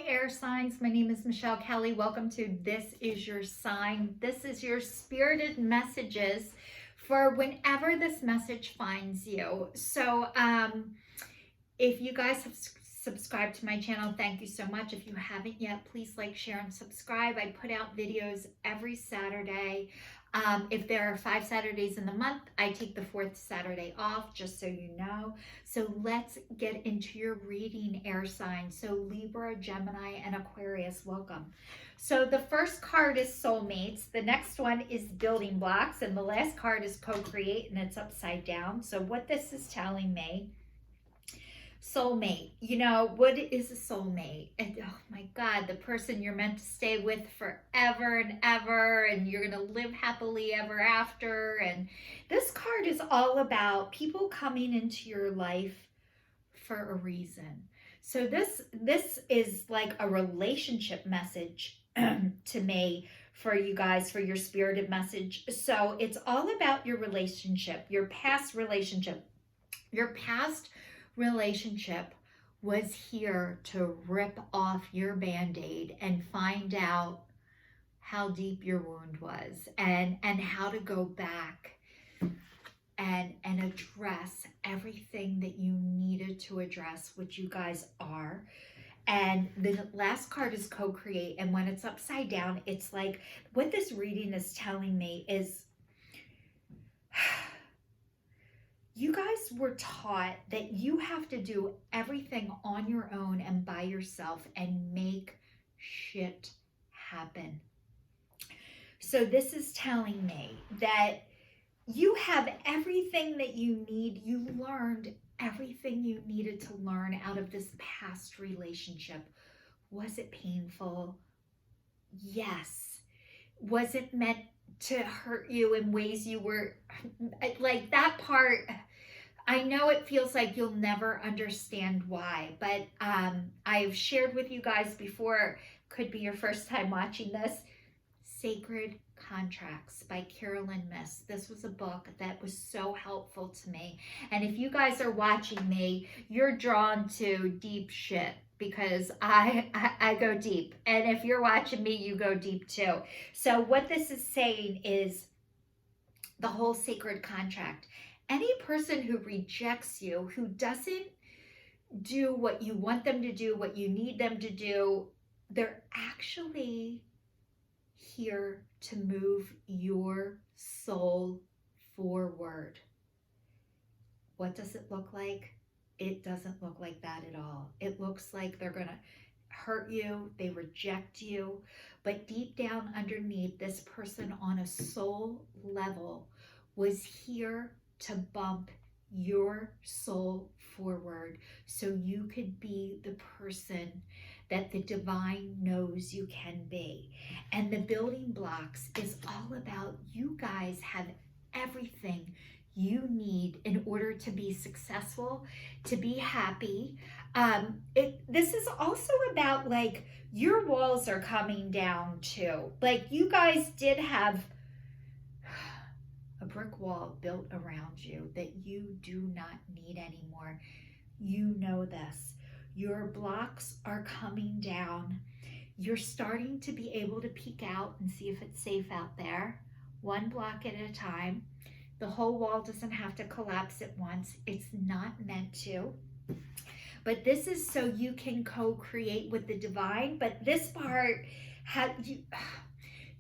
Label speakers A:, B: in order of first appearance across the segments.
A: air signs. My name is Michelle Kelly. Welcome to This Is Your Sign. This is your spirited messages for whenever this message finds you. So if you guys have subscribed to my channel, thank you so much. If you haven't yet, please like, share, and subscribe. I put out videos every Saturday. If there are 5 Saturdays in the month, I take the 4th Saturday off, just so you know. So let's get into your reading, air signs. So Libra, Gemini, and Aquarius, welcome. So the first card is soulmates. The next one is building blocks. And the last card is co-create, and it's upside down. So what this is telling me, soulmate, you know, what is a soulmate? And oh my God, the person you're meant to stay with forever and ever, and you're gonna live happily ever after. And this card is all about people coming into your life for a reason. So this is like a relationship message to me for you guys, for your spirited message. So it's all about your relationship, your past relationship. Your past relationship was here to rip off your band-aid and find out how deep your wound was, and how to go back and address everything that you needed to address, which you guys are. And the last card is co-create, and when it's upside down, it's like what this reading is telling me is you guys were taught that you have to do everything on your own and by yourself and make shit happen. So this is telling me that you have everything that you need. You learned everything you needed to learn out of this past relationship. Was it painful? Yes. Was it meant to hurt you in ways you were like that part? I know it feels like you'll never understand why, but I've shared with you guys before, could be your first time watching this, Sacred Contracts by Carolyn Myss. This was a book that was so helpful to me. And if you guys are watching me, you're drawn to deep shit, because I go deep. And if you're watching me, you go deep too. So what this is saying is the whole sacred contract. Any person who rejects you, who doesn't do what you want them to do, what you need them to do, they're actually here to move your soul forward. What does it look like? It doesn't look like that at all. It looks like they're going to hurt you, they reject you, but deep down underneath, this person on a soul level was here to bump your soul forward so you could be the person that the divine knows you can be. And the building blocks is all about you guys have everything you need in order to be successful, to be happy. This is also about like your walls are coming down too. Like you guys did have a brick wall built around you that you do not need anymore. You know this. Your blocks are coming down. You're starting to be able to peek out and see if it's safe out there, one block at a time. The whole wall doesn't have to collapse at once. It's not meant to. But this is so you can co-create with the divine. But this part,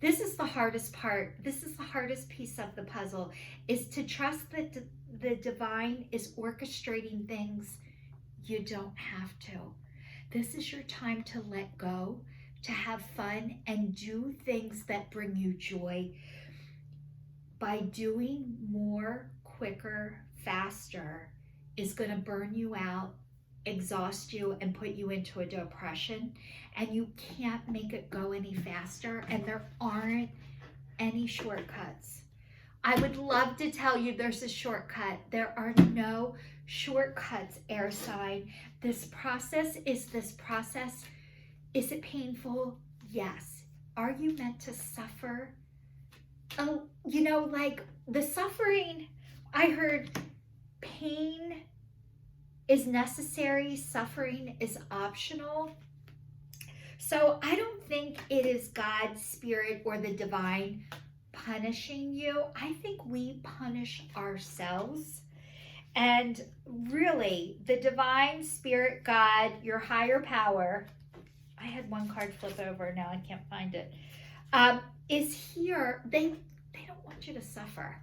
A: this is the hardest part. This is the hardest piece of the puzzle, is to trust that the divine is orchestrating things. You don't have to. This is your time to let go, to have fun, and do things that bring you joy. By doing more, quicker, faster is going to burn you out, exhaust you, and put you into a depression. And you can't make it go any faster, and there aren't any shortcuts. I would love to tell you there's a shortcut. There are no shortcuts, air sign. This process is this process. Is it painful? Yes. Are you meant to suffer? Oh, you know, like the suffering, I heard pain is necessary, suffering is optional. So I don't think it is God's spirit or the divine punishing you. I think we punish ourselves. And really, the divine spirit, God, your higher power, I had one card flip over, now I can't find it, is here. They don't want you to suffer.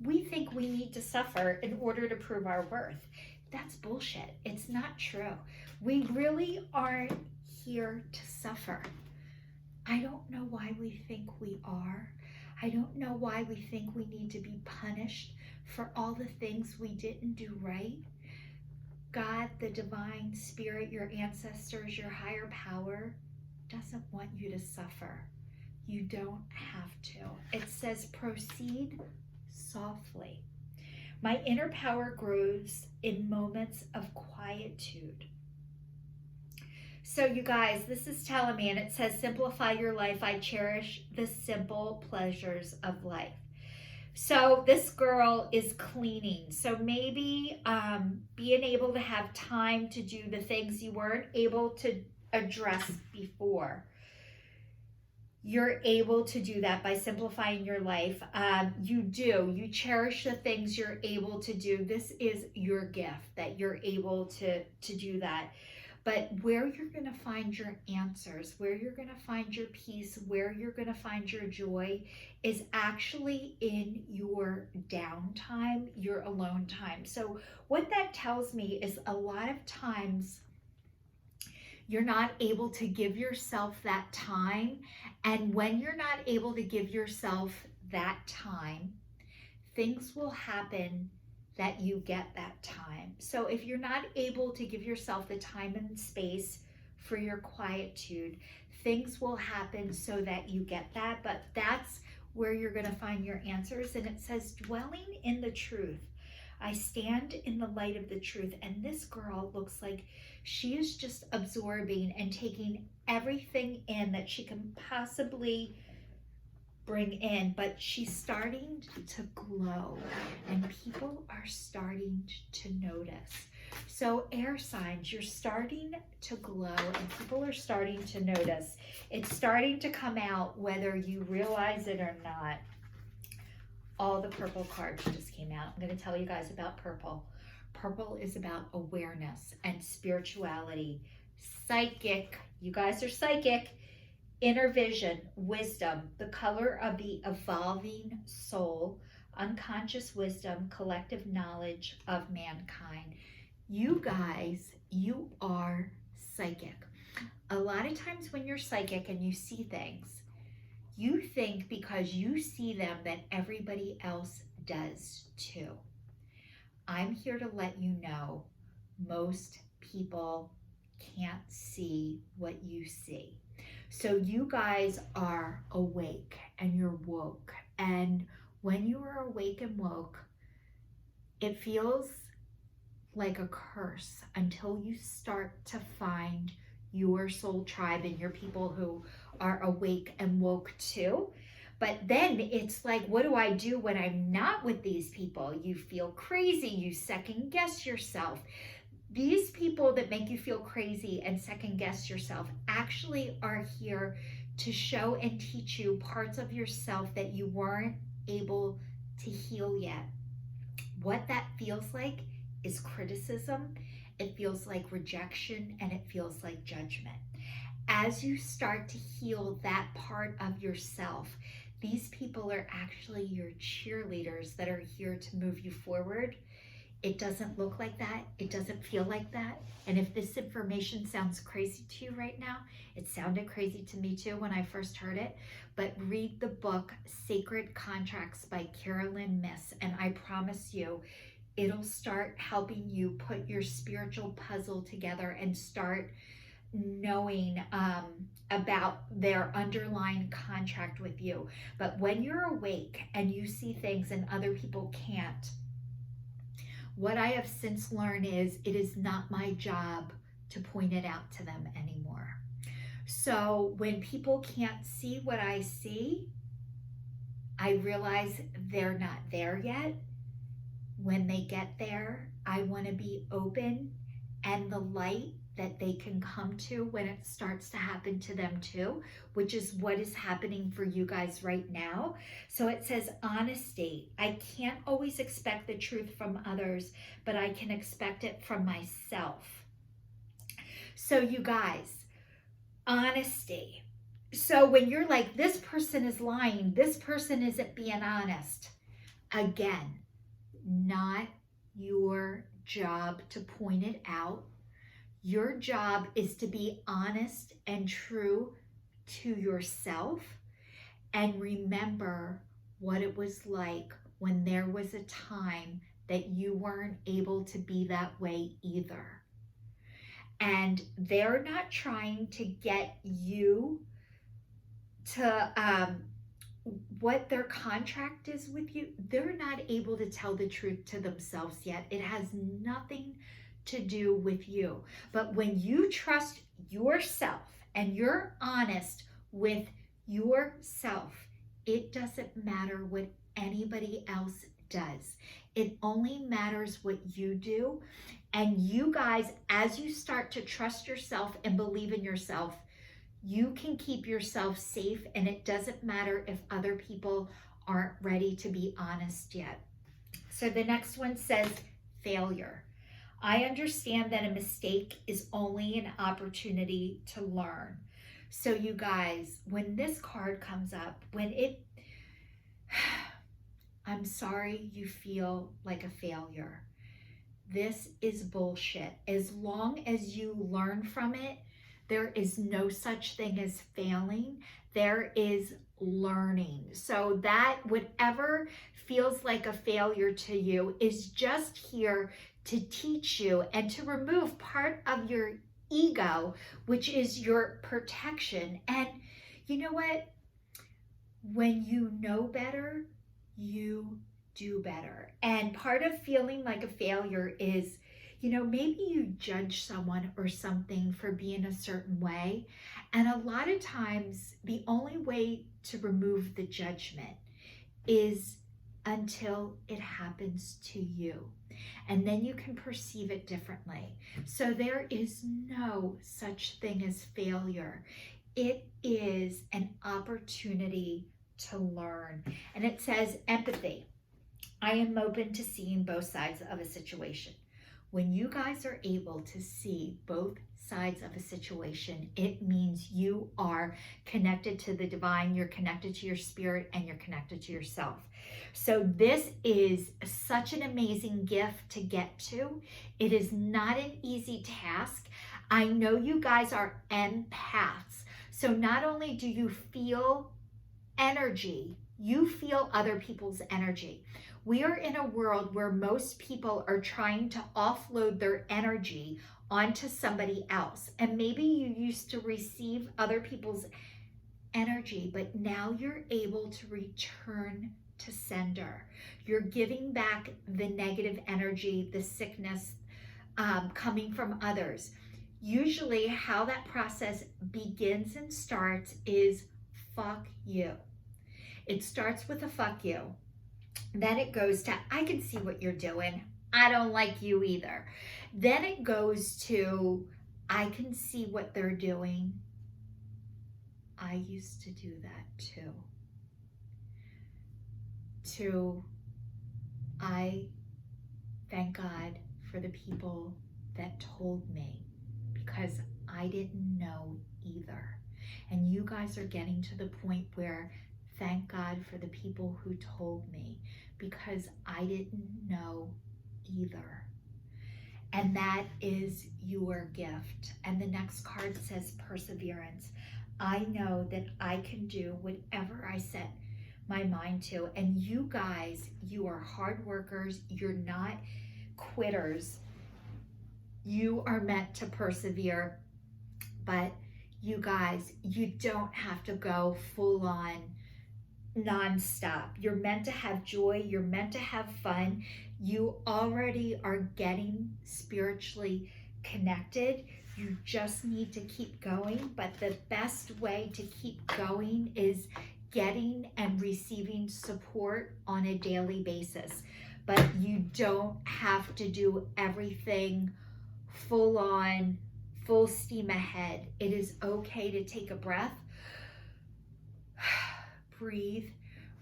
A: We think we need to suffer in order to prove our worth. That's bullshit. It's not true. We really aren't here to suffer. I don't know why we think we are. I don't know why we think we need to be punished for all the things we didn't do right. God, the divine spirit, your ancestors, your higher power doesn't want you to suffer. You don't have to. It says proceed softly. My inner power grows in moments of quietude. So you guys, this is telling me, and it says, simplify your life. I cherish the simple pleasures of life. So this girl is cleaning. So maybe being able to have time to do the things you weren't able to address before. You're able to do that by simplifying your life. You cherish the things you're able to do. This is your gift that you're able to do that. But where you're going to find your answers, where you're going to find your peace, where you're going to find your joy is actually in your downtime, your alone time. So what that tells me is a lot of times you're not able to give yourself that time. And when you're not able to give yourself that time, things will happen that you get that time. So if you're not able to give yourself the time and space for your quietude, things will happen so that you get that. But that's where you're going to find your answers. And it says, dwelling in the truth. I stand in the light of the truth. And this girl looks like she is just absorbing and taking everything in that she can possibly bring in, but she's starting to glow and people are starting to notice. So air signs, you're starting to glow and people are starting to notice. It's starting to come out whether you realize it or not. All the purple cards just came out. I'm going to tell you guys about purple. Purple is about awareness and spirituality. Psychic, you guys are psychic. Inner vision, wisdom, the color of the evolving soul, unconscious wisdom, collective knowledge of mankind. You guys, you are psychic. A lot of times when you're psychic and you see things, you think because you see them that everybody else does too. I'm here to let you know most people can't see what you see. So you guys are awake and you're woke. And when you are awake and woke, it feels like a curse until you start to find your soul tribe and your people who are awake and woke too. But then it's like, what do I do when I'm not with these people? You feel crazy, you second guess yourself. These people that make you feel crazy and second guess yourself actually are here to show and teach you parts of yourself that you weren't able to heal yet. What that feels like is criticism, it feels like rejection, and it feels like judgment. As you start to heal that part of yourself, these people are actually your cheerleaders that are here to move you forward. It doesn't look like that. It doesn't feel like that. And if this information sounds crazy to you right now, it sounded crazy to me too when I first heard it, but read the book Sacred Contracts by Carolyn Myss, and I promise you, it'll start helping you put your spiritual puzzle together and start knowing about their underlying contract with you. But when you're awake and you see things and other people can't, what I have since learned is it is not my job to point it out to them anymore. So when people can't see what I see, I realize they're not there yet. When they get there, I want to be open and the light that they can come to when it starts to happen to them too, which is what is happening for you guys right now. So it says honesty. I can't always expect the truth from others, but I can expect it from myself. So you guys, honesty. So when you're like, this person is lying, this person isn't being honest, again, not your job to point it out. Your job is to be honest and true to yourself and remember what it was like when there was a time that you weren't able to be that way either. And they're not trying to get you to what their contract is with you. They're not able to tell the truth to themselves yet. It has nothing to do with you. But when you trust yourself and you're honest with yourself, it doesn't matter what anybody else does. It only matters what you do. And you guys, as you start to trust yourself and believe in yourself, you can keep yourself safe, and it doesn't matter if other people aren't ready to be honest yet. So the next one says failure. I understand that a mistake is only an opportunity to learn. So you guys, when this card comes up, I'm sorry you feel like a failure. This is bullshit. As long as you learn from it, there is no such thing as failing. There is learning. So that whatever feels like a failure to you is just here to teach you and to remove part of your ego, which is your protection. And you know what? When you know better, you do better. And part of feeling like a failure is, maybe you judge someone or something for being a certain way. And a lot of times, the only way to remove the judgment is until it happens to you. And then you can perceive it differently. So there is no such thing as failure. It is an opportunity to learn. And it says empathy. I am open to seeing both sides of a situation. When you guys are able to see both sides of a situation, it means you are connected to the divine, you're connected to your spirit, and you're connected to yourself. So this is such an amazing gift to get to. It is not an easy task. I know you guys are empaths. So not only do you feel energy, you feel other people's energy. We are in a world where most people are trying to offload their energy onto somebody else. And maybe you used to receive other people's energy, but now you're able to return to sender. You're giving back the negative energy, the sickness coming from others. Usually how that process begins and starts is fuck you. It starts with a fuck you. Then it goes to, I can see what you're doing. I don't like you either. Then it goes to, I can see what they're doing. I used to do that too. To, I thank God for the people that told me, because I didn't know either. And you guys are getting to the point where thank God for the people who told me, because I didn't know either. And that is your gift. And the next card says perseverance. I know that I can do whatever I set my mind to. And you guys, you are hard workers. You're not quitters. You are meant to persevere. But you guys, you don't have to go full on nonstop. You're meant to have joy. You're meant to have fun. You already are getting spiritually connected. You just need to keep going. But the best way to keep going is getting and receiving support on a daily basis. But you don't have to do everything full on full steam ahead. It is okay to take a breath, breathe,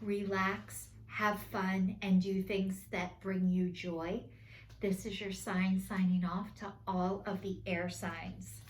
A: relax, have fun, and do things that bring you joy. This is your sign signing off to all of the air signs.